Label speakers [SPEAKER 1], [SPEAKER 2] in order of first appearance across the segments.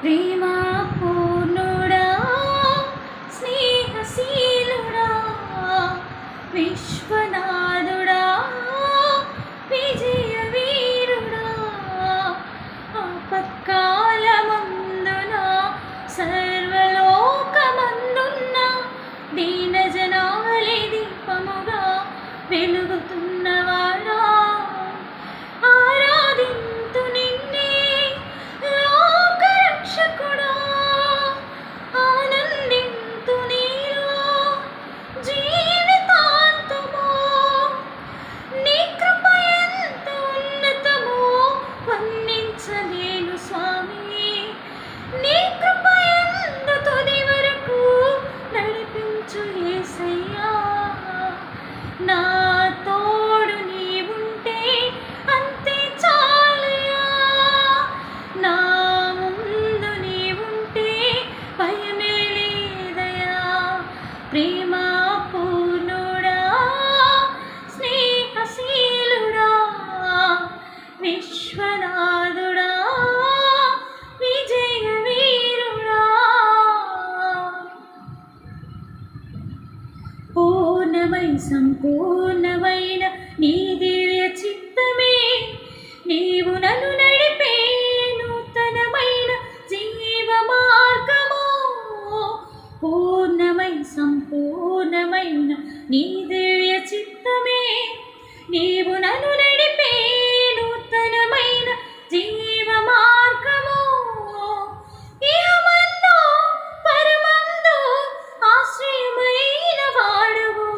[SPEAKER 1] ప్రేమా పూర్ణుడా స్నేహశీలుడా విశ్వనాథుడా విజయ వీరుడా ఆపత్కాలమందున సర్వలోకమందున్న దీనజనాలి దీపముగా వెలుగుతున్నవాడా ఆరాధింతు నిన్నే లోకరక్షకుడా ఆనందింతు నీలో జీవితాంతము నీ కృప ఎంత ఉన్నతమో వర్ణించలేను స్వామి నీ కృప ఎంత తుది వరకు నడిపించు యేసయ్యా నా తోడు నీవుంటే అంతే చాలయ్యా నా ముందు నీవుంటే భయమే లేదయ్యా ప్రేమా పూర్ణుడా స్నేహశీలుడా విశ్వనాథుడా విజయ వీరుడా పూర్ణమై సంపూర్ణమైన నీ దివ్య చిత్తమే నీవు నన్ను నడిపే నూతనమైన జీవ మార్గము పూర్ణమై సంపూర్ణమైన నీ దివ్య చిత్తమే నీవు నన్ను నడిపే నూతనమైన జీవ మార్గము ఇహమందు పరమందు ఆశ్రయమైన వాడవు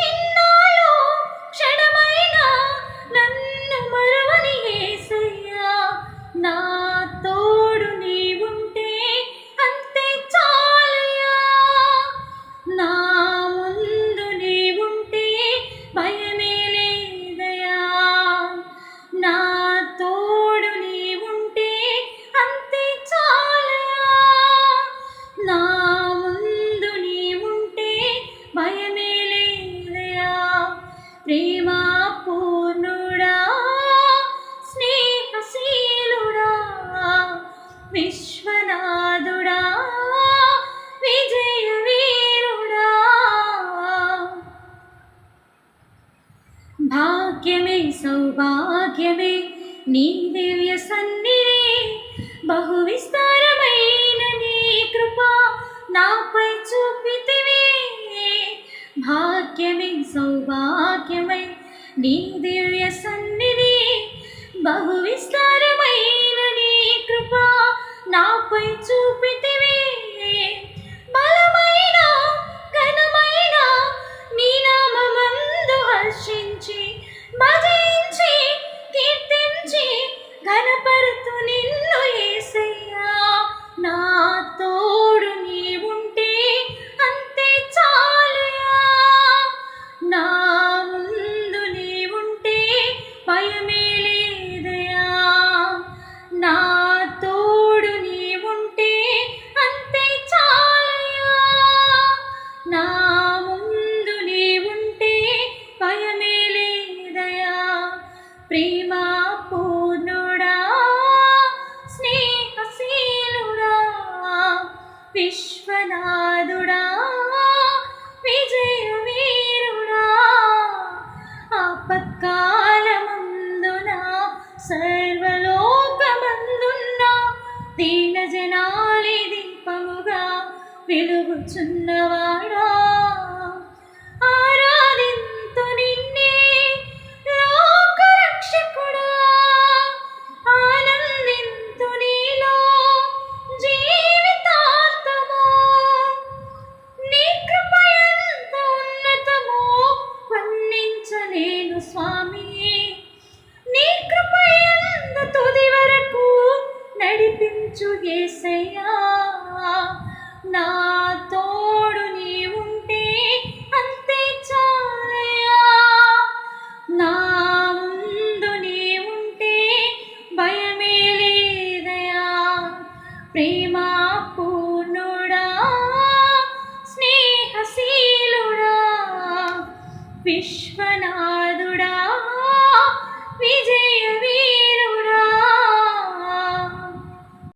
[SPEAKER 1] ఇన్నాళ్ళు క్షణమైన నన్ను మరువని యేసయ్యా నా తోడు నీవుంటే అంతే చాలయ్యా నా ముందు నీవుంటే భయమే లేదయ్యా నా తోడు నీవుంటే అంతే చాలయ్యా నా ముందు నీవుంటే భయమే లేదయ్యా ప్రేమా పూర్ణుడా స్నేహశీలుడా విశ్వనాథుడా విజయ వీరుడా భాగ్యమే సౌభాగ్యమే నీ దివ్య సన్నిధి బహు విస్తారమైన నీ కృప నాపై చూపితివే భాగ్యమే సౌభాగ్యమై నీ దివ్య సన్నిధి బహు విస్తారమైన నీ కృప నాపై చూపితివే బలమైన ఘనమైన నీ నామమందు హర్షించి భజించి కీర్తించి ఘనపరుతు నిన్ను యేసయ్యా నా తోడు నీవుంటే అంతే చాలయ్యా నా ముందు నీవుంటే భయమే లేదయ్యా నా తోడు నీవుంటే అంతే చాలయ్యా నా ముందు నీవుంటే భయమే లేదయ్యా ప్రేమా పూర్ణుడా స్నేహశీలుడా విశ్వనాథుడా విజయ వీరుడా ఆపత్కాలమందున సర్వలోకమందున్న దీనజనాలి దీపముగా వెలుగుచున్నవాడా ఆరాధింతు నిన్నే లోకరక్షకుడా ఆనందింతు నీలో జీవితాంతము ప్రేమా పూర్ణుడా స్నేహశీలుడా విశ్వనాథుడా